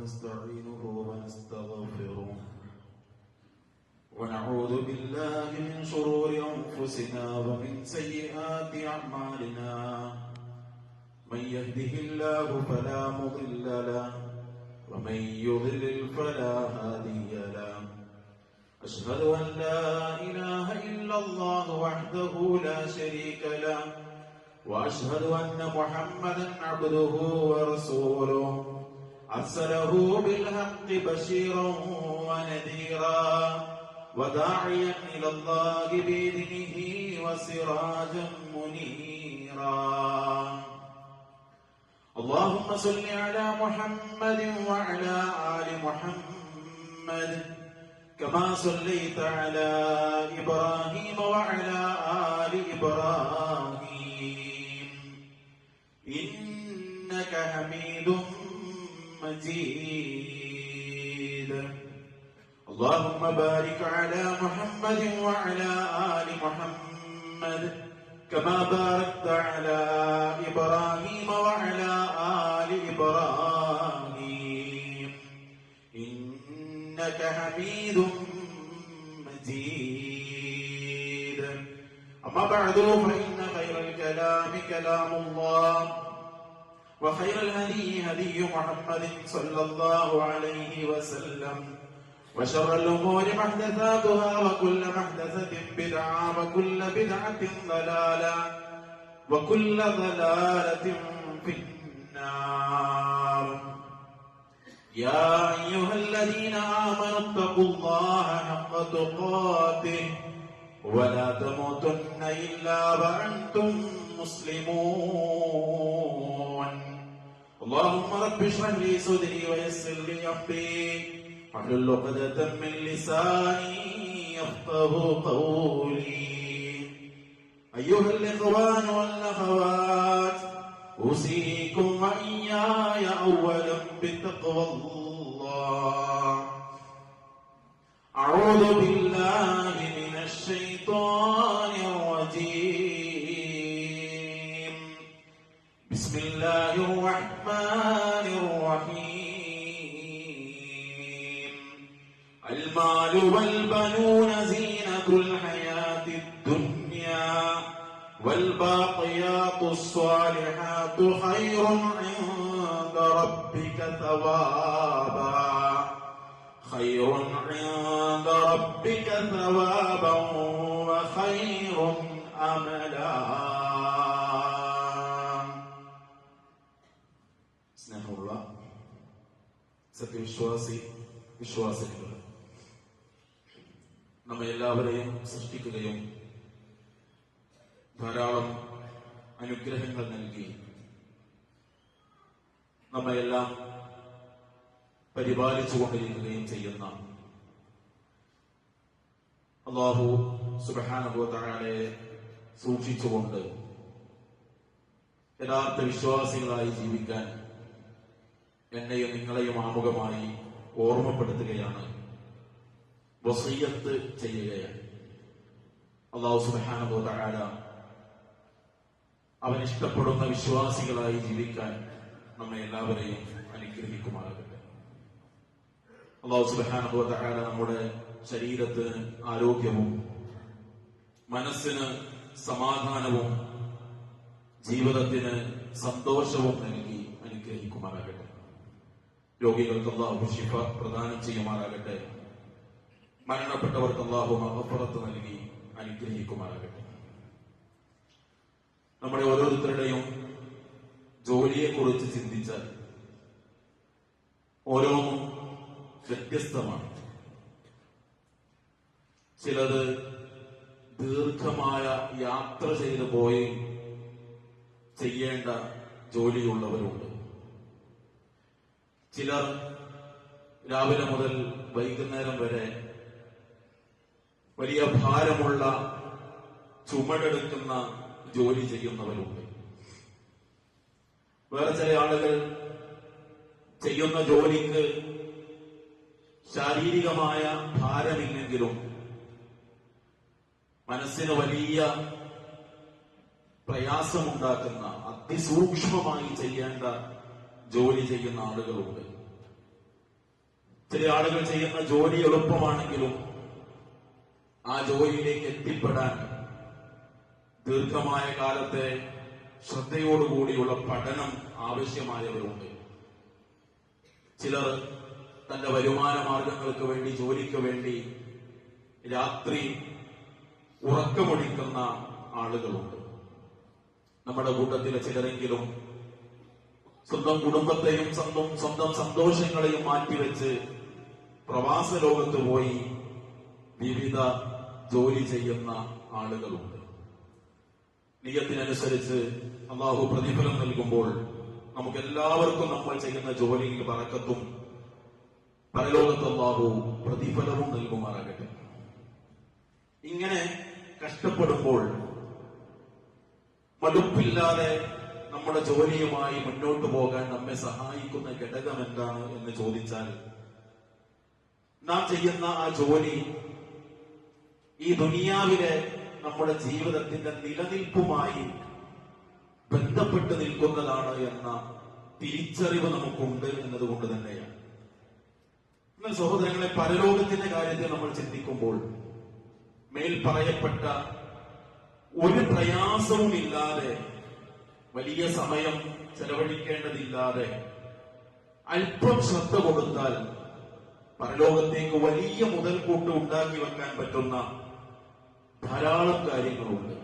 ونستعينه ونستغفره ونعوذ بالله من شرور أنفسنا ومن سيئات أعمالنا من يهده الله فلا مضل له ومن يضلل فلا هادي له أشهد أن لا إله إلا الله وحده لا شريك له وأشهد أن محمدا عبده ورسوله أرسله بالحق بشيرا ونذيرا وداعيا إلى الله بإذنه وسراجا منيرا اللهم صل على محمد وعلى آل محمد كما صليت على إبراهيم وعلى آل إبراهيم إنك حميد مجيد اللهم بارك على محمد وعلى آل محمد كما باركت على إبراهيم وعلى آل إبراهيم إنك حميد مجيد أما بعد فإن خير الكلام كلام الله وخير الهدي هدي محمد صلى الله عليه وسلم وشر الأمور محدثاتها وكل محدثة بدعة وكل بدعة ضلالة وكل ضلالة في النار يا أيها الذين آمنوا اتقوا الله حق تقاته ولا تموتن إلا وأنتم مسلمون اللهم رب اشرح لي صدري ويسر لي أمري واحلل عقدة من لساني يفقهوا قولي أيها الإخوان والأخوات أوصيكم وإياي أولا بتقوى الله أعوذ بالله من الشيطان الرجيم بسم الله الرحمن الرحيم المال والبنون زينة الحياة الدنيا والباقيات الصالحات خير عند ربك ثوابا خير عند ربك ثوابا وخير أملا സ്നേഹമുള്ള വിശ്വാസികൾ നമ്മെ എല്ലാവരെയും സൃഷ്ടിക്കുകയും ധാരാളം അനുഗ്രഹങ്ങൾ നൽകി നമ്മയെല്ലാം പരിപാലിച്ചുകൊണ്ടിരിക്കുകയും ചെയ്യുന്ന അല്ലാഹു സുബ്ഹാനഹു വ തആലയെ സൂക്ഷിച്ചുകൊണ്ട് യഥാർത്ഥ വിശ്വാസികളായി ജീവിക്കാൻ എന്നെയും നിങ്ങളെയും ആമുഖമായി ഓർമ്മപ്പെടുത്തുകയാണ്, വസിയ്യത്ത് ചെയ്യുകയാണ്. അല്ലാഹു സുബ്ഹാനഹു വ തആല അവൻ ഇഷ്ടപ്പെടുന്ന വിശ്വാസികളായി ജീവിക്കാൻ നമ്മെ എല്ലാവരെയും അനുഗ്രഹിക്കുമാറാകട്ടെ. അല്ലാഹു സുബ്ഹാനഹു വ തആല നമ്മുടെ ശരീരത്തിന് ആരോഗ്യവും മനസ്സിന് സമാധാനവും ജീവിതത്തിന് സന്തോഷവും നൽകി അനുഗ്രഹിക്കുമാറാകട്ടെ. രോഗികൾക്ക് അല്ലാഹു ശിഫ പ്രദാനം ചെയ്യുമാറാകട്ടെ. മരണപ്പെട്ടവർക്ക് അല്ലാഹു മഗ്ഫിറത്ത് നൽകി അനുഗ്രഹിക്കുമാറാകട്ടെ. നമ്മുടെ ഓരോരുത്തരുടെയും ജോലിയെക്കുറിച്ച് ചിന്തിച്ചാൽ ഓരോന്നും വ്യത്യസ്തമാണ്. ചിലത് ദീർഘമായ യാത്ര ചെയ്തു പോയി ചെയ്യേണ്ട ജോലിയുള്ളവരുണ്ട്. ചിലർ രാവിലെ മുതൽ വൈകുന്നേരം വരെ വലിയ ഭാരമുള്ള ചുമടെടുക്കുന്ന ജോലി ചെയ്യുന്നവരുണ്ട്. വേറെ ചില ആളുകൾ ചെയ്യുന്ന ജോലിക്ക് ശാരീരികമായ ഭാരമില്ലെങ്കിലും മനസ്സിന് വലിയ പ്രയാസമുണ്ടാക്കുന്ന അതിസൂക്ഷ്മമായി ചെയ്യേണ്ട ജോലി ചെയ്യുന്ന ആളുകളുണ്ട്. ചില ആളുകൾ ചെയ്യുന്ന ജോലി എളുപ്പമാണെങ്കിലും ആ ജോലിയിലേക്ക് എത്തിപ്പെടാൻ ദീർഘമായ കാലത്തെ ശ്രദ്ധയോടുകൂടിയുള്ള പഠനം ആവശ്യമായവരുണ്ട്. ചിലർ തന്റെ വരുമാന മാർഗങ്ങൾക്ക് വേണ്ടി, ജോലിക്ക് വേണ്ടി രാത്രി ഉറക്കമൊഴിക്കുന്ന ആളുകളുണ്ട്. നമ്മുടെ കൂട്ടത്തിലെ ചിലരെങ്കിലും സ്വന്തം കുടുംബത്തെയും സ്വന്തം സന്തോഷങ്ങളെയും മാറ്റിവെച്ച് പ്രവാസ ലോകത്ത് പോയി വിവിധ ജോലി ചെയ്യുന്ന ആളുകളുണ്ട്. നിയത്തിനനുസരിച്ച് അള്ളാഹു പ്രതിഫലം നൽകുമ്പോൾ നമുക്ക് എല്ലാവർക്കും നമ്മൾ ചെയ്യുന്ന ജോലിയിൽ ബറക്കത്തും പരലോകത്ത് അള്ളാഹു പ്രതിഫലവും നൽകുമാറാകട്ടെ. ഇങ്ങനെ കഷ്ടപ്പെടുമ്പോൾ മടുപ്പില്ലാതെ നമ്മുടെ ജോലിയുമായി മുന്നോട്ട് പോകാൻ നമ്മെ സഹായിക്കുന്ന ഘടകം എന്താണ് എന്ന് ചോദിച്ചാൽ, നാം ചെയ്യുന്ന ആ ജോലി ഈ ദുനിയാവിലെ നമ്മുടെ ജീവിതത്തിന്റെ നിലനിൽപ്പുമായി ബന്ധപ്പെട്ട് നിൽക്കുന്നതാണ് എന്ന തിരിച്ചറിവ് നമുക്കുണ്ട് എന്നതുകൊണ്ട് തന്നെയാണ്. എന്നാൽ സഹോദരങ്ങളെ, പരലോകത്തിന്റെ കാര്യത്തിൽ നമ്മൾ ചിന്തിക്കുമ്പോൾ മേൽ പറയപ്പെട്ട ഒരു പ്രയാസവുമില്ലാതെ, വലിയ സമയം ചെലവഴിക്കേണ്ടതില്ലാതെ അല്പം ശ്രദ്ധ കൊടുത്താൽ പരലോകത്തേക്ക് വലിയ മുതൽക്കൂട്ട് ഉണ്ടാക്കി വെക്കാൻ പറ്റുന്ന ധാരാളം കാര്യങ്ങളുണ്ട്.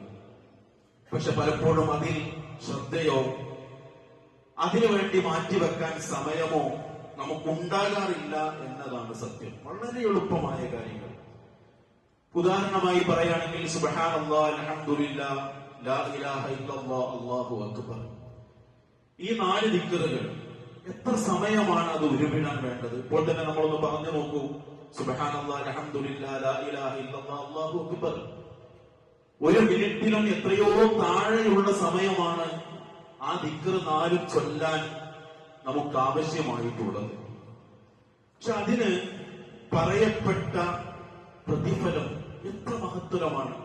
പക്ഷെ പലപ്പോഴും അതിൽ ശ്രദ്ധയോ അതിനുവേണ്ടി മാറ്റിവെക്കാൻ സമയമോ നമുക്കുണ്ടാകാറില്ല എന്നതാണ് സത്യം. വളരെ എളുപ്പമായ കാര്യങ്ങൾ. ഉദാഹരണമായി പറയുകയാണെങ്കിൽ സുബ്ഹാനല്ലാഹ്, അൽഹംദുലില്ലാഹ്, ലാ ഇലാഹ ഇല്ലല്ലാഹ്, അല്ലാഹു അക്ബർ. ഈ 4 ദിക്റുകൾ എത്ര സമയമാണ് അത് ഉരുവിടാൻ വേണ്ടത്? ഇപ്പോൾ തന്നെ നമ്മളൊന്ന് പറഞ്ഞു നോക്കൂ. സുബ്ഹാനല്ലാഹ്, അൽഹംദുലില്ലാഹ്, ലാ ഇലാഹ ഇല്ലല്ലാഹ്, അല്ലാഹു അക്ബർ. ഒരു മിനിറ്റിലും എത്രയോ താഴെയുള്ള സമയമാണ് ആ ദിക്ർ 4 ചൊല്ലാൻ നമുക്ക് ആവശ്യമായിട്ടുള്ളത്. പക്ഷെ അതിന് പറയപ്പെട്ട പ്രതിഫലം എത്ര മഹത്തരമാണ്.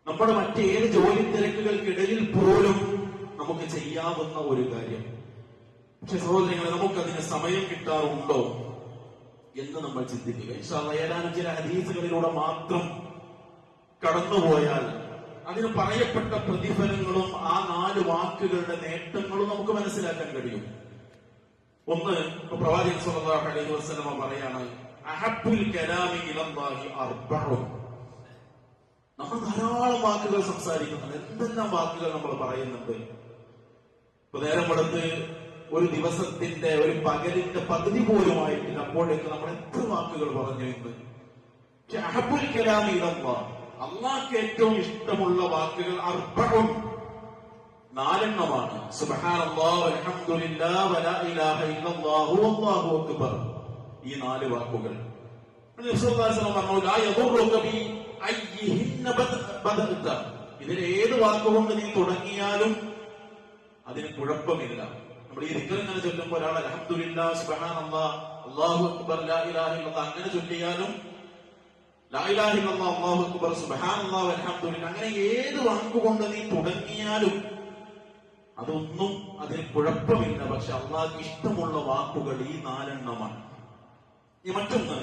നമ്മുടെ മറ്റേത് ജോലി തിരക്കുകൾക്കിടയിൽ പോലും നമുക്ക് ചെയ്യാവുന്ന ഒരു കാര്യം. പക്ഷെ സഹോദരങ്ങളെ, നമുക്കതിന് സമയം കിട്ടാറുണ്ടോ എന്ന് നമ്മൾ ചിന്തിക്കുക. ഇൻഷാ അല്ലാഹ് ഏതാനും ചില ഹദീസുകളിലൂടെ മാത്രം കടന്നുപോയാൽ അതിന് പറയപ്പെട്ട പ്രതിഫലങ്ങളും ആ 4 വാക്കുകളുടെ നേട്ടങ്ങളും നമുക്ക് മനസ്സിലാക്കാൻ കഴിയും. ഒന്ന്, പ്രവാചകൻ സ്വല്ലല്ലാഹു അലൈഹി വസല്ലം പറയാണ്, അഹബ്ബുൽ കലാമി ഇലല്ലാഹി അർബഉൻ. നമ്മൾ ധാരാളം വാക്കുകൾ സംസാരിക്കുന്നുണ്ട്. എന്തെല്ലാം വാക്കുകൾ നമ്മൾ പറയുന്നുണ്ട്. ഇപ്പൊ നേരം കൊടുത്ത് ഒരു ദിവസത്തിന്റെ, ഒരു പകലിന്റെ പകുതി പോലുമായിട്ടില്ല, അപ്പോഴേക്ക് നമ്മൾ എത്ര വാക്കുകൾ പറഞ്ഞു ഇന്ന്. പക്ഷെ അഹബ്ബുൽ കലാമി ഇലല്ലാഹ്, അള്ളാഹ്ക്ക് ഏറ്റവും ഇഷ്ടമുള്ള വാക്കുകൾ അർബഉൻ, 4 സുബ്ഹാനല്ലാഹ്, അൽഹംദുലില്ലാഹ്, വലാ ഇലാഹ ഇല്ലല്ലാഹു, വല്ലാഹു അക്ബർ. ഈ 4 വാക്കുകൾ ഇതിൽ ഏത് വാക്കുകൊണ്ട് നീ തുടങ്ങിയാലും അതിന് കുഴപ്പമില്ല. നമ്മൾ ഈ ദിക്ർ ഇങ്ങനെ ചൊല്ലുമ്പോൾ ഒരാൾ അൽഹംദുലില്ലാഹ്, സുബ്ഹാനല്ലാഹ്, അല്ലാഹു അക്ബർ, ലാ ഇലാഹ ഇല്ലല്ലാഹ് അങ്ങനെ ചൊല്ലിയാലും, ലാ ഇലാഹ ഇല്ലല്ലാഹ്, അല്ലാഹു അക്ബർ, സുബ്ഹാനല്ലാഹ്, അൽഹംദുലില്ലാഹ് അങ്ങനെ ഏത് വാക്കുകൊണ്ട് നീ തുടങ്ങിയാലും അതൊന്നും അതിന് കുഴപ്പമില്ല. പക്ഷെ അള്ളാഹ്ക്ക് ഇഷ്ടമുള്ള വാക്കുകൾ ഈ 4 ഈ മറ്റൊന്ന്,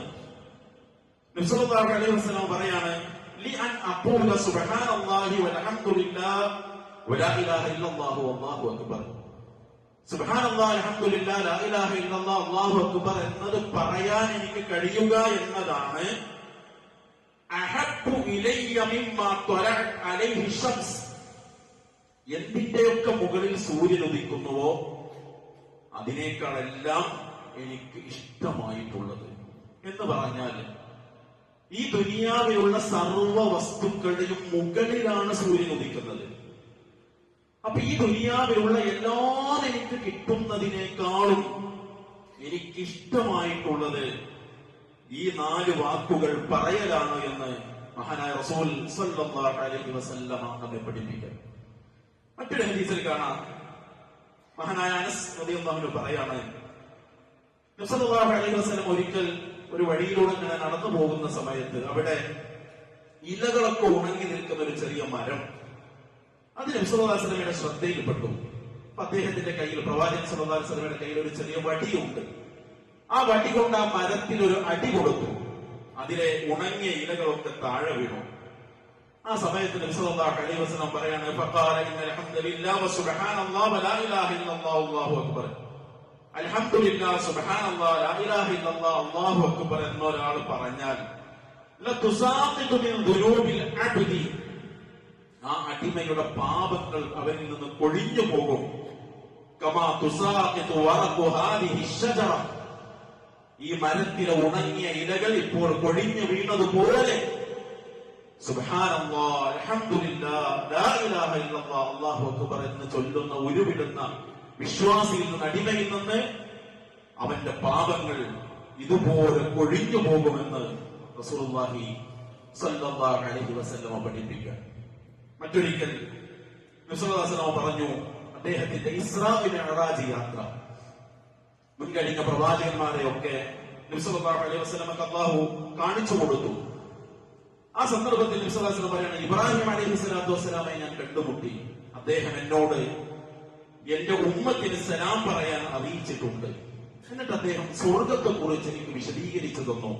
നബി സല്ലല്ലാഹു അലൈഹി വസല്ലം പറയാണ്, ലി അൻ അഖൂല സുബ്ഹാനല്ലാഹി വൽഹംദുലില്ലാഹ് വലാ ഇലാഹ ഇല്ലല്ലാഹു വല്ലാഹു അക്ബർ. സുബ്ഹാനല്ലാഹ്, അൽഹംദുലില്ലാഹ്, ലാ ഇലാഹ ഇല്ലല്ലാഹ്, അല്ലാഹു അക്ബർ എന്നത് പറയാൻ എനിക്ക് കഴിയുക എന്നതാണ് അഹബ്ബു ഇലയ്യ മിമ്മാ ത്വലഅത് അലൈഹി ശംസ്. എന്തിന്റെയൊക്കെ മുകളിൽ സൂര്യൻ ഉദിക്കുന്നുവോ അതിനേക്കാളെല്ലാം എനിക്ക് ഇഷ്ടമായിട്ടുള്ളത് എന്ന് പറഞ്ഞാൽ, ഈ ദുനിയാവിലുള്ള സർവ്വ വസ്തുക്കളുടെയും മുകളിലാണ് സൂര്യൻ ഉദിക്കുന്നത്. അപ്പൊ ഈ ദുനിയാവിലുള്ള എല്ലാം എനിക്ക് കിട്ടുന്നതിനേക്കാളും എനിക്കിഷ്ടമായിട്ടുള്ളത് ഈ 4 വാക്കുകൾ പറയലാണ് എന്ന് മഹാനായ റസൂൽ സ്വല്ലല്ലാഹു അലൈഹി വസല്ലം നമ്മെ പഠിപ്പിക്കുന്നു. മറ്റൊരു ഹദീസിൽ കാണാം, മഹാനായ അനസ് റളിയല്ലാഹു അൻഹു പറയാണ്, നബി സല്ലല്ലാഹു അലൈഹി വസല്ലം ഒരിക്കൽ ഒരു വഴിയിലൂടെ ഇങ്ങനെ നടന്നു പോകുന്ന സമയത്ത് അവിടെ ഇലകളൊക്കെ ഉണങ്ങി നിൽക്കുന്ന ഒരു ചെറിയ മരം, അത് നബി സല്ലല്ലാഹു അലൈഹി വസല്ലമയുടെ ശ്രദ്ധയിൽപ്പെട്ടു. അപ്പൊ അദ്ദേഹത്തിന്റെ കയ്യിൽ, പ്രവാചകൻ സല്ലല്ലാഹു അലൈഹി വസല്ലമയുടെ കയ്യിൽ ഒരു ചെറിയ വടിയുണ്ട്. ആ ആ വടി കൊണ്ട് ആ മരത്തിൽ ഒരു അടി കൊടുത്തു. അതിലെ ഉണങ്ങിയ ഇലകളൊക്കെ താഴെ വീണു. ആ സമയത്ത് നബി സല്ലല്ലാഹു അലൈഹി വസല്ലം പറയാണ്, ഫഖാല ഇന്നൽ ഹംദലില്ലാഹി വസുബ്ഹാനല്ലാഹി വലാ ഇലാഹ ഇല്ലല്ലാഹു അല്ലാഹു അക്ബർ. അൽഹംദുലില്ലാഹി സുബ്ഹാനല്ലാഹി ലാ ഇലാഹ ഇല്ലല്ലാഹു അല്ലാഹു അക്ബർ എന്നൊരാൾ പറഞ്ഞാൽ ലതുസാഖിതു മിൻ ദുനൂബിൽ അബ്ദി, ആ അടിമയുടെ പാപങ്ങൾ അവനിൽ നിന്ന് കൊഴിഞ്ഞു പോകും. കമാ തുസാഖിതു വറഖു ഹാദിഹി ഷജറ, ഈ മരത്തിലെ ഉണങ്ങിയ ഇലകൾ ഇപ്പോൾ കൊഴിഞ്ഞു വീണതുപോലെ സുബ്ഹാനല്ലാഹ് അൽഹംദുലില്ലാഹ് ലാ ഇലാഹ ഇല്ലല്ലാഹ് അല്ലാഹു അക്ബർ എന്ന് ചൊല്ലുന്ന ഉരുവിടുന്ന വിശ്വാസിയിൽ നിന്ന്, അടിമയിൽ നിന്ന് അവന്റെ പാപങ്ങൾ ഇതുപോലെ കൊഴിഞ്ഞു പോകുമെന്ന് റസൂലുള്ളാഹി സ്വല്ലല്ലാഹു അലൈഹി വസല്ലം പഠിപ്പിക്കുക. മറ്റൊരിക്കൽ നബി സല്ലല്ലാഹു അലൈഹി വസല്ലം പറഞ്ഞു, അദ്ദേഹത്തിന്റെ ഇസ്രാ മിഅ്റാജ് യാത്ര, മുൻകഴിഞ്ഞ പ്രവാചകന്മാരെയൊക്കെ നബി സല്ലല്ലാഹു അലൈഹി വസല്ലമക്ക് അല്ലാഹു കാണിച്ചു കൊടുത്തു. ആ സന്ദർഭത്തിൽ നബി സല്ലല്ലാഹു അലൈഹി വസല്ലം പറയുന്നത്, ഇബ്രാഹിം അലൈഹി സ്വലാത്തു വസ്സലാമെ ഞാൻ കണ്ടുമുട്ടി. അദ്ദേഹം എന്നോട് എന്റെ ഉമ്മത്തിന് സലാം പറയാൻ അറിയിച്ചിട്ടുണ്ട്. എന്നിട്ട് അദ്ദേഹം സ്വർഗത്തെ കുറിച്ച് എനിക്ക് വിശദീകരിച്ചു തന്നു.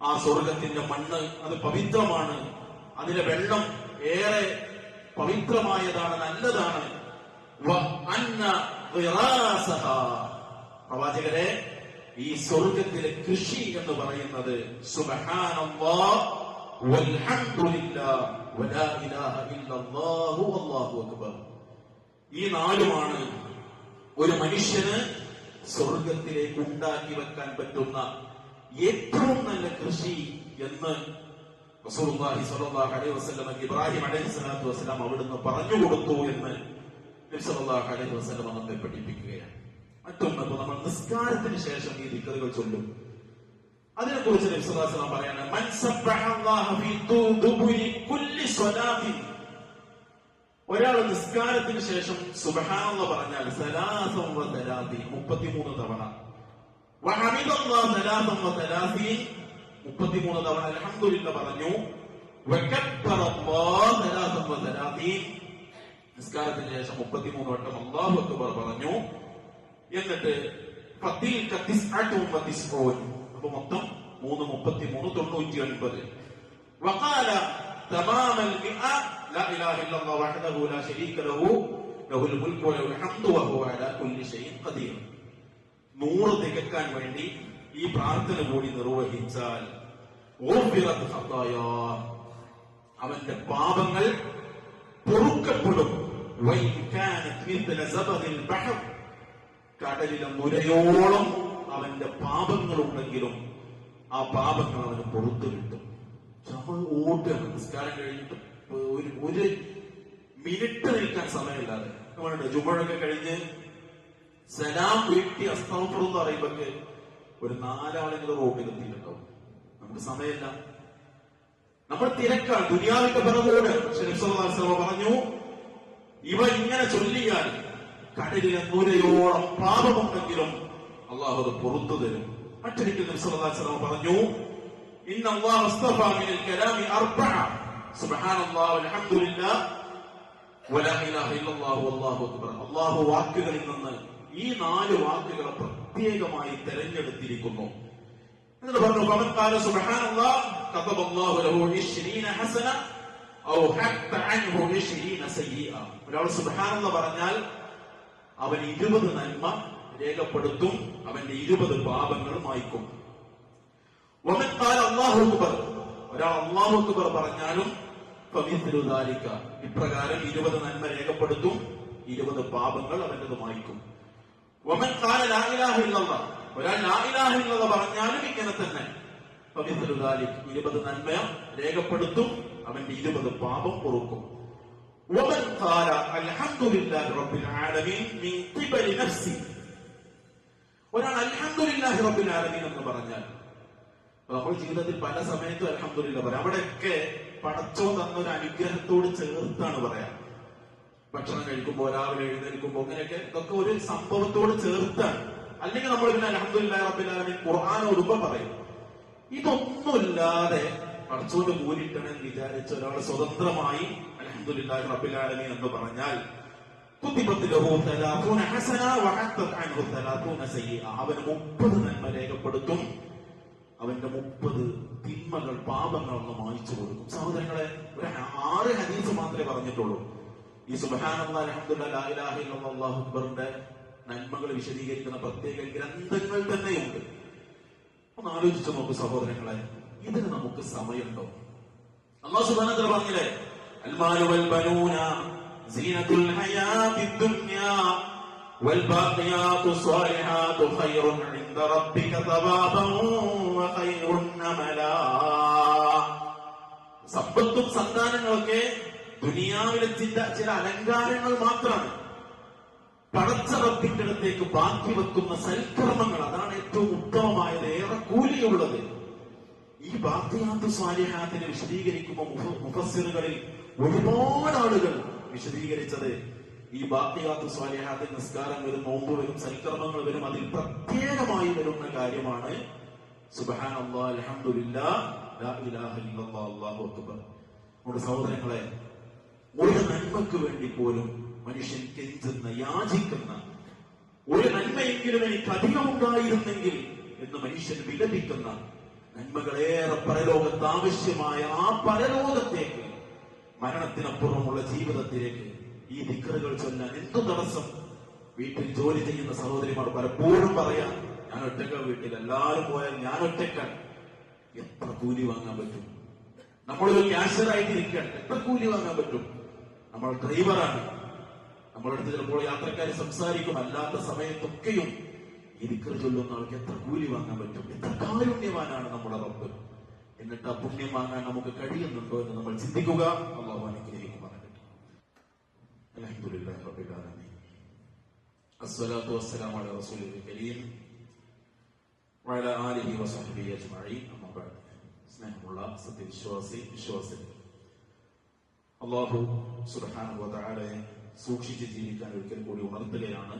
ആ സ്വർഗത്തിന്റെ മണ്ണ് അത് പവിത്രമാണ്, അതിലെ വെള്ളം ഏറെ പവിത്രമായതാണ്, നല്ലതാണ്. പ്രവാചകരെ, ഈ സ്വർഗത്തിലെ കൃഷി എന്ന് പറയുന്നത് സുബ്ഹാനല്ലാഹ് വൽഹംദുലില്ലാഹ് വലാ ഇലാഹ ഇല്ലല്ലാഹു വല്ലാഹു അക്ബർ. ഈ നാലുമാണ് ഒരു മനുഷ്യന് സ്വർഗത്തിലേക്ക് ഉണ്ടാക്കി വെക്കാൻ പറ്റുന്ന ഏറ്റവും നല്ല കൃഷി എന്ന് റസൂലുള്ളാഹി സ്വല്ലല്ലാഹു അലൈഹി വസല്ലം ഇബ്രാഹിം അലൈഹി സ്വലാത്തു വസ്സലാം അവിടുന്ന് പറഞ്ഞു കൊടുത്തു എന്ന് നബി സല്ലല്ലാഹു അലൈഹി വസല്ലം നമ്മെ പഠിപ്പിക്കുകയാണ്. മറ്റൊന്ന്, നമ്മൾ നിസ്കാരത്തിന് ശേഷം ഈ ദിക്റുകൾ ചൊല്ലും. അതിനെക്കുറിച്ച് നബി സല്ലല്ലാഹു അലൈഹി വസല്ലം പറയാണ്, മൻ സബ്ബഹല്ലാഹ ഫീ ദുബുരി കുല്ലി സ്വലാത്തിൻ, ഒരാൾ നിസ്കാരത്തിന് ശേഷം സുബ്ഹാനല്ലാഹ് പറഞ്ഞാൽ 33 തവണ, വഹമിദല്ലാഹ് 33, 33 തവണ അൽഹംദുലില്ലാഹ് പറഞ്ഞു, വകബ്ബറല്ലാഹ് 33, നിസ്കാരത്തിന് ശേഷം 33 വട്ടം അല്ലാഹു അക്ബർ പറഞ്ഞു. എന്നിട്ട് ഫതീൽക 99, അപ്പൊ മൊത്തം 3 33 99. വഖാല തമാമൽ മിഅ ലാ ഇലാഹ ഇല്ലല്ലാഹു വഹ്ദഹു ലാ ശരീക ലഹു ലഹുൽ മുൽക്കു വലഹുൽ ഹംദു വഹുവ അലാ കുല്ലി ഷൈഇൻ ഖദീർ. 100 തികക്കാൻ വേണ്ടി ഈ പ്രാർത്ഥന കൂടി നിർവഹിച്ചാൽ ഗുഫിറത് ഖതായാ, അവന്റെ പാപങ്ങൾ പൊറുക്കപ്പെടും. വൈൻ കാനത് മിത്ല സബദിൽ ബഹർ, കടലിലെ നുരയോളം അവന്റെ പാപങ്ങൾ ഉണ്ടെങ്കിലും ആ പാപങ്ങൾ അവന് പുറത്തു കിട്ടും. നമ്മൾ ഓടുകയാണ് നിസ്കാരം കഴിഞ്ഞിട്ട് ഒരു മിനിറ്റ് നിൽക്കാൻ സമയമില്ലാതെ. നമ്മളുണ്ട് ജുമുഅൊക്കെ കഴിഞ്ഞ് സലാം വീട്ടി അസ്തഗ്ഫിറുല്ലാഹ് എന്ന് പറയുമ്പോഴേക്ക് ഒരു 4 ആളെങ്കിലും റോഡിൽ എത്തിയിട്ടുണ്ടാവും. നമുക്ക് സമയമില്ല, നമ്മൾ തിരക്കാണ്, ദുനിയാവിന്റെ പിറകോട്. പക്ഷെ നബി സല്ലല്ലാഹു അലൈഹി വസല്ലം പറഞ്ഞു, ഇവ ഇങ്ങനെ ചൊല്ലിയാൽ കടലിലെ നൂരയോളം പാപമുണ്ടെങ്കിലും അള്ളാഹു അത് പുറത്തു തരും. മറ്റൊരിക്കൽ നബി സല്ലല്ലാഹു അലൈഹി വസല്ലം പറഞ്ഞു, ഇന്നല്ലാഹു അസ്തഫാ മിനൽ കലാമി അർബഅ സുബ്ഹാനല്ലാഹി വൽഹംദുലില്ലാഹ് വലാ ഇലാഹ ഇല്ലല്ലാഹു വല്ലാഹു അക്ബർ. അള്ളാഹു വാക്കുകളിൽ നിന്ന് ഈ 4 വാക്കുകളെ പ്രത്യേകമായി തെരഞ്ഞെടുത്തിരിക്കുന്നു. എന്നിട്ട് പറഞ്ഞു, ഫമൻ ഖാല സുബ്ഹാനല്ലാഹ് കതബല്ലാഹു ലഹു 20 ഹസന ഔ ഹത്ത അൻഹു 20 സയ്യിഅ. ഒരാൾ സുബ്ഹാനല്ലാഹ് പറഞ്ഞാൽ അവൻ 20 നന്മ രേഖപ്പെടുത്തും, അവന്റെ 20 പാപങ്ങൾ മായ്ക്കും. വമൻ ഖാല അല്ലാഹു അക്ബർ, ഒരാൾ അല്ലാഹു അക്ബർ പറഞ്ഞാലും ഫമിസ്ലു ദാലിക, ഇപ്രകാരം 20 നന്മ രേഖപ്പെടുത്തും, 20 പാപങ്ങൾ അവന്റേത് മായ്ക്കും. വമൻ ഖാല ലാ ഇലാഹ ഇല്ലല്ലാഹ്, ഒരാൾ ലാ ഇലാഹ ഇല്ലല്ലാഹ് പറഞ്ഞാലും ഇങ്ങനെ തന്നെ ഫമിസ്ലു ദാലിക, 20 നന്മ രേഖപ്പെടുത്തും, അവന്റെ 20 പാപം പൊറുക്കും. വമൻ ഖാല അൽഹംദുലില്ലാഹി റബ്ബിൽ ആലമീൻ മിൻ ഖിബലി നഫ്സി, ഒരാൾ അൽഹംദുലില്ലാഹി റബ്ബിൽ ആലമീൻ എന്ന് പറഞ്ഞാൽ, നമ്മൾ ജീവിതത്തിൽ പല സമയത്തും അൽഹംദുലില്ലാഹ് പറയാം. അവിടെയൊക്കെ പടച്ചോ തന്നൊരു അനുഗ്രഹത്തോട് ചേർത്താണ് പറയാം. ഭക്ഷണം കഴിക്കുമ്പോൾ, രാവിലെ എഴുന്നേൽക്കുമ്പോൾ, അങ്ങനെയൊക്കെ ഇതൊക്കെ ഒരു സംഭവത്തോട് ചേർത്താണ്. അല്ലെങ്കിൽ നമ്മൾ പിന്നെ അൽഹംദുലില്ലാഹി റബ്ബിൽ ആലമീൻ ഖുർആൻ ഓതുമ്പോൾ പറയും. ഇതൊന്നുമില്ലാതെ പടച്ചോന്റെ കൂലിട്ടണമെന്ന് വിചാരിച്ച ഒരാൾ സ്വതന്ത്രമായി അൽഹംദുലില്ലാഹി റബ്ബിൽ ആലമീൻ എന്ന് പറഞ്ഞാൽ കുതിബത്ത് ലഹു 30 ഹസന വഹത്തത് അൻഹു 30 സയ്യിഅ. അവന് 30 നന്മ രേഖപ്പെടുത്തും, അവന്റെ 30 തിന്മകൾ, പാപങ്ങൾ ഒന്ന് മായ്ച്ചു കൊടുക്കും. സഹോദരങ്ങളെ, ഒരു 6 ഹദീസ് മാത്രമേ പറഞ്ഞിട്ടുള്ളൂ. ഈ സുബ്ഹാനല്ലാഹ് അൽഹംദുലില്ലാഹ് ലാ ഇലാഹ ഇല്ലല്ലാഹ് അല്ലാഹു അക്ബറിന്റെ നന്മകൾ വിശദീകരിക്കുന്ന പ്രത്യേക ഗ്രന്ഥങ്ങൾ തന്നെയുണ്ട്. ഒന്ന് ആലോചിച്ചു നോക്കൂ സഹോദരങ്ങളെ, ഇതിന് നമുക്ക് സമയമുണ്ടോ? അല്ലാഹു സുബ്ഹാനഹു വ തആല പറഞ്ഞില്ലേ, അൽമാലു വൽ ബനൂന സീനത്തുൽ ഹയാത്തിദ് ദുനിയാ വൽ ബാഖിയാതു സ്വാലിഹാതു ഖൈറുൻ ഇൻദ റബ്ബിക തവാബൻ വ ഖൈറുൻ അമലാ. സമ്പത്തും സന്താനങ്ങളൊക്കെ ദുനിയാവിലെ ചില അലങ്കാരങ്ങൾ മാത്രമാണ്. പടച്ച റബ്ബിന്റെ അടുത്തേക്ക് ബാക്കി വെക്കുന്ന സൽക്കർമ്മങ്ങൾ, അതാണ് ഏറ്റവും ഉത്തമമായത്, ഏറെ കൂലിയുള്ളത്. ഈ ബാഖിയാത്തു സ്വാലിഹാത്തിനെ വിശദീകരിക്കുമ്പോൾ മുഫസ്സിറുകളിൽ ഒരുപാട് ആളുകൾ വിശദീകരിച്ചത് ഈ ബാഖിയാത്തു സ്വാലിഹാത്തിൽ നിസ്കാരം വരും, നോമ്പ് വരും, സൽക്കർമ്മങ്ങൾ വരും. അതിൽ പ്രത്യേകമായി വരുന്ന കാര്യമാണ് സുബ്ഹാനല്ലാഹ് അൽഹംദുലില്ലാഹ് ലാ ഇലാഹ ഇല്ലല്ലാഹ് അല്ലാഹു അക്ബർ. നമ്മുടെ സഹോദരങ്ങളെ, ഒരു നന്മക്ക് വേണ്ടി പോലും മനുഷ്യൻ കെഞ്ചുന്ന, യാചിക്കുന്ന, ഒരു നന്മയെങ്കിലും എനിക്ക് അധികമുണ്ടായിരുന്നെങ്കിൽ എന്ന് മനുഷ്യൻ വിലപിക്കുന്ന, നന്മകളേറെ പരലോകത്ത് ആവശ്യമായ ആ പരലോകത്തേക്ക്, മരണത്തിനപ്പുറമുള്ള ജീവിതത്തിലേക്ക് ഈ ദിക്റുകൾ ചൊല്ലാൻ എന്തു തടസ്സം? വീട്ടിൽ ജോലി ചെയ്യുന്ന സഹോദരിമാർ പലപ്പോഴും പറയാം, ഞാൻ ഒറ്റക്ക, വീട്ടിൽ എല്ലാവരും പോയാൽ ഞാൻ ഒറ്റക്കാൻ. എത്ര കൂലി വാങ്ങാൻ പറ്റും? നമ്മളൊരു ക്യാഷ്യറായിട്ടിരിക്കാൻ എത്ര കൂലി വാങ്ങാൻ പറ്റും? നമ്മൾ ഡ്രൈവറാണ്, നമ്മുടെ അടുത്ത് ചിലപ്പോൾ യാത്രക്കാർ സംസാരിക്കും. അല്ലാത്ത സമയത്തൊക്കെയും ഈ ദിക്ർ ചൊല്ലുന്ന ആൾക്ക് എത്ര കൂലി വാങ്ങാൻ പറ്റും? എത്ര കാരുണ്യവാനാണ് നമ്മുടെ റബ്ബ്. എന്നിട്ട് ആ പുണ്യം വാങ്ങാൻ നമുക്ക് കഴിയുന്നുണ്ടോ എന്ന് നമ്മൾ ചിന്തിക്കുക. അല്ലാഹു അനുഗ്രഹിക്കുമാറാകട്ടെ. അൽഹംദുലില്ലാഹി റബ്ബിൽ ആലമീൻ. അസ്സലാത്തു വസ്സലാമു അലാ റസൂലിൽ കരീം വഅലാ ആലിഹി വസഹ്ബിഹി അജ്മഈൻ. അമ്മാ ബഅദ്. സ്നേഹമുള്ള വിശ്വാസികൾ, അല്ലാഹു സുബ്ഹാനഹു വ തആലയെ സൂക്ഷിച്ച് ജീവിക്കാൻ ഒരിക്കൽ കൂടി ഉണർത്തുകയാണ്,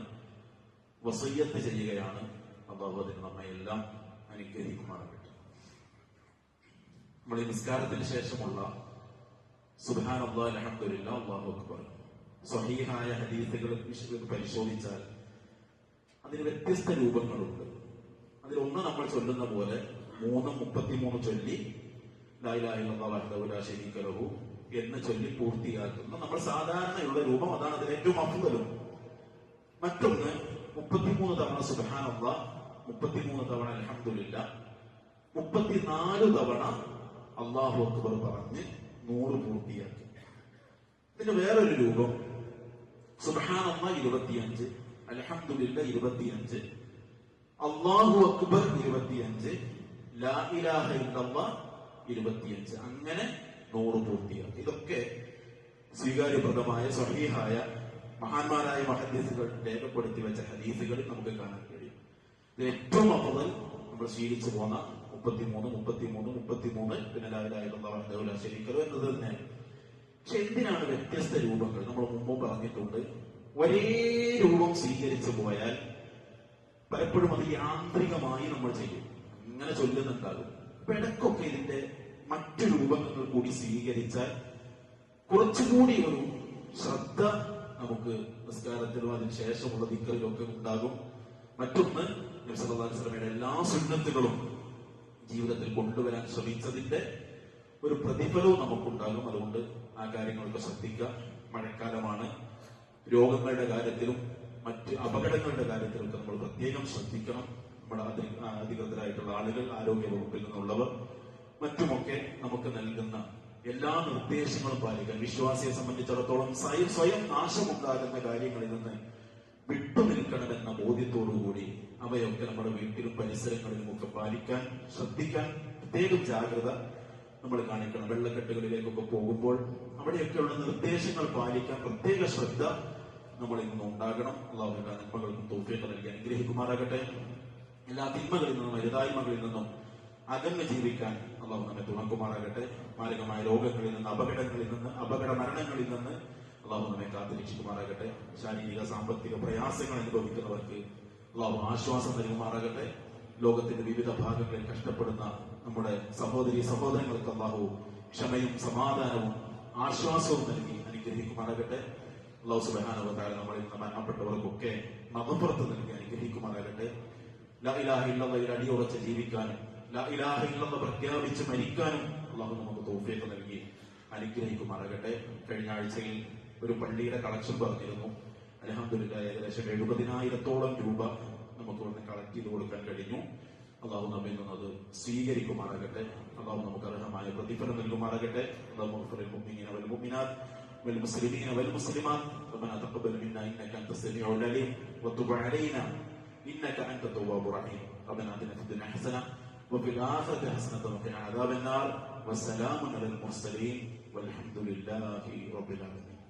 വസിയ്യത്ത് ചെയ്യുകയാണ്. അല്ലാഹു അതിന് നമ്മയെല്ലാം അനുഗ്രഹിക്കുമാറാകട്ടെ. നമ്മൾ ഈ നിസ്കാരത്തിന് ശേഷമുള്ള സുബ്ഹാനല്ലാഹ് അൽഹംദുലില്ലാഹ് അല്ലാഹു അക്ബർ സ്വഹീഹായ ഹദീസുകൾ പരിശോധിച്ചാൽ അതിന് വ്യത്യസ്ത രൂപങ്ങളുണ്ട്. അതിലൊന്ന് നമ്മൾ ചൊല്ലുന്ന പോലെ 3:33 ചൊല്ലി ലാ ഇലാഹ ഇല്ലല്ലാഹു വഹ്ദഹു ലാ ശരീക ലഹു എന്ന് ചൊല്ലി പൂർത്തിയാക്കുന്ന നമ്മൾ സാധാരണയുള്ള രൂപം, അതാണ് അതിൽ ഏറ്റവും അഫ്ളലും. മറ്റൊന്ന് 33 തവണ സുബ്ഹാനല്ലാഹ്, 33 തവണ അൽഹംദുലില്ലാഹ്, 34 തവണ അല്ലാഹു അക്ബർ പറഞ്ഞ് 100 പൂർത്തിയാക്കി. ഇതിന് വേറൊരു രൂപം, സുബ്ഹാനല്ലാഹ് 25, അൽഹംദുലില്ലാഹ് 25, അല്ലാഹു അക്ബർ 25, ലാ ഇലാഹ ഇല്ലല്ലാഹ് 25, അങ്ങനെ 100 പൂർത്തിയാക്കി. ഇതൊക്കെ സ്വീകാര്യപ്രദമായ സ്വഹീഹായ മഹാന്മാരായ മുഹദ്ദിസുകൾ രേഖപ്പെടുത്തി വെച്ച ഹദീസുകളിൽ നമുക്ക് കാണാൻ കഴിയും. ഇത് ഏറ്റവും അഫ്ളൽ നമ്മൾ ശീലിച്ചു പോന്ന 33, പിന്നെ ലാ ഇലാഹ ഇല്ലല്ലാഹു വഹ്ദഹു ലാ ശരീക ലഹു എന്നത് തന്നെ. പക്ഷെ എന്തിനാണ് വ്യത്യസ്ത രൂപങ്ങൾ? നമ്മൾ മുമ്പ് പറഞ്ഞിട്ടുണ്ട്, ഒരേ രൂപം സ്വീകരിച്ചു പോയാൽ പലപ്പോഴും അത് യാന്ത്രികമായി നമ്മൾ ചെയ്യും, ഇങ്ങനെ ചൊല്ലുന്നുണ്ടാകും. അപ്പൊ ഇടയ്ക്കൊക്കെ ഇതിന്റെ മറ്റു രൂപങ്ങൾ കൂടി സ്വീകരിച്ചാൽ കുറച്ചുകൂടി ഒരു ശ്രദ്ധ നമുക്ക് നിസ്കാരത്തിലോ അതിന് ശേഷമുള്ള ദിക്റിലോ ഒക്കെ ഉണ്ടാകും. മറ്റൊന്ന്, നബി സല്ലല്ലാഹു അലൈഹി വസല്ലമയുടെ എല്ലാ സുന്നത്തുകളും ജീവിതത്തിൽ കൊണ്ടുവരാൻ ശ്രമിച്ചതിന്റെ ഒരു പ്രതിഫലവും നമുക്കുണ്ടാകും. അതുകൊണ്ട് ആ കാര്യങ്ങളൊക്കെ ശ്രദ്ധിക്കുക. മഴക്കാലമാണ്, രോഗങ്ങളുടെ കാര്യത്തിലും മറ്റ് അപകടങ്ങളുടെ കാര്യത്തിലൊക്കെ നമ്മൾ പ്രത്യേകം ശ്രദ്ധിക്കണം. നമ്മുടെ അധികൃതരായിട്ടുള്ള ആളുകൾ, ആരോഗ്യ വകുപ്പിൽ നിന്നുള്ളവർ, മറ്റുമൊക്കെ നമുക്ക് നൽകുന്ന എല്ലാ നിർദ്ദേശങ്ങളും പാലിക്കാൻ, വിശ്വാസിയെ സംബന്ധിച്ചിടത്തോളം സ്വയം നാശമുണ്ടാകുന്ന കാര്യങ്ങളിൽ നിന്ന് വിട്ടുനിൽക്കണമെന്ന ബോധ്യത്തോടുകൂടി അവയൊക്കെ നമ്മുടെ വീട്ടിലും പരിസരങ്ങളിലും ഒക്കെ പാലിക്കാൻ ശ്രദ്ധിക്കാൻ പ്രത്യേകം ജാഗ്രത നമ്മൾ കാണിക്കണം. വെള്ളക്കെട്ടുകളിലേക്കൊക്കെ പോകുമ്പോൾ അവിടെയൊക്കെയുള്ള നിർദ്ദേശങ്ങൾ പാലിക്കാൻ പ്രത്യേക ശ്രദ്ധ നമ്മളിൽ നിന്നും ഉണ്ടാകണം. അല്ലാഹു എല്ലാ നന്മകൾക്കും തൗഫീഖ് നൽകി അനുഗ്രഹിക്കുമാറാകട്ടെ. എല്ലാ തിന്മകളിൽ നിന്നും അരുതായ്മകളിൽ നിന്നും അകന്ന് ജീവിക്കാൻ അല്ലാഹു നമ്മെ തുണക്കുമാറാകട്ടെ. മാരകമായ രോഗങ്ങളിൽ നിന്ന്, അപകടങ്ങളിൽ നിന്ന്, അപകട മരണങ്ങളിൽ നിന്ന് അല്ലാഹു നമ്മെ കാത്തുരക്ഷിക്കുമാറാകട്ടെ. ശാരീരിക സാമ്പത്തിക പ്രയാസങ്ങൾ അനുഭവിക്കുന്നവർക്ക് അല്ലാഹു ആശ്വാസം നൽകുമാറാകട്ടെ. ലോകത്തിന്റെ വിവിധ ഭാഗങ്ങളിൽ കഷ്ടപ്പെടുന്ന നമ്മുടെ സഹോദരങ്ങൾക്ക് അല്ലാഹു ക്ഷമയും സമാധാനവും ആശ്വാസവും നൽകി അനുഗ്രഹിക്കുമാറാകട്ടെ. അല്ലാഹു സുബ്ഹാനഹു വ തആല നമ്മളിൽ നിന്ന് മരണപ്പെട്ടവർക്കൊക്കെ മഗ്ഫിറത്ത് നൽകി അനുഗ്രഹിക്കുമാറാകട്ടെ. ലാ ഇലാഹ ഇല്ലല്ലാഹ് അടിയുറച്ച് ജീവിക്കാനും ലാ ഇലാഹ ഇല്ലല്ലാഹ് പ്രഖ്യാപിച്ച് മരിക്കാനും അല്ലാഹു നമുക്ക് തൗഫീഖ് നൽകി അനുഗ്രഹിക്കുമാറാകട്ടെ. കഴിഞ്ഞ ആഴ്ചയിൽ ഒരു പള്ളിയുടെ കളക്ഷൻ പറഞ്ഞിരുന്നു. അൽഹംദുലില്ലാഹ് ഏകദേശം 70,000-ഓളം രൂപ നമുക്ക് വന്ന് കളക്ട് ചെയ്ത് കൊടുക്കാൻ കഴിഞ്ഞു. അള്ളാഹു നമ്മിൽ നിന്ന് അത് സ്വീകരിക്കുമാറാകട്ടെ. അള്ളാഹു നമുക്ക് അർഹമായ പ്രതിഫലം നൽകുമാറാകട്ടെ. والمسلمين والمسلمات ربنا تقبل منا انك انت السميع العليم وتب علينا انك انت التواب الرحيم. ربنا اتنا في الدنيا حسنه وفي الاخره حسنه وقنا عذاب النار. والسلام على المرسلين والحمد لله رب العالمين.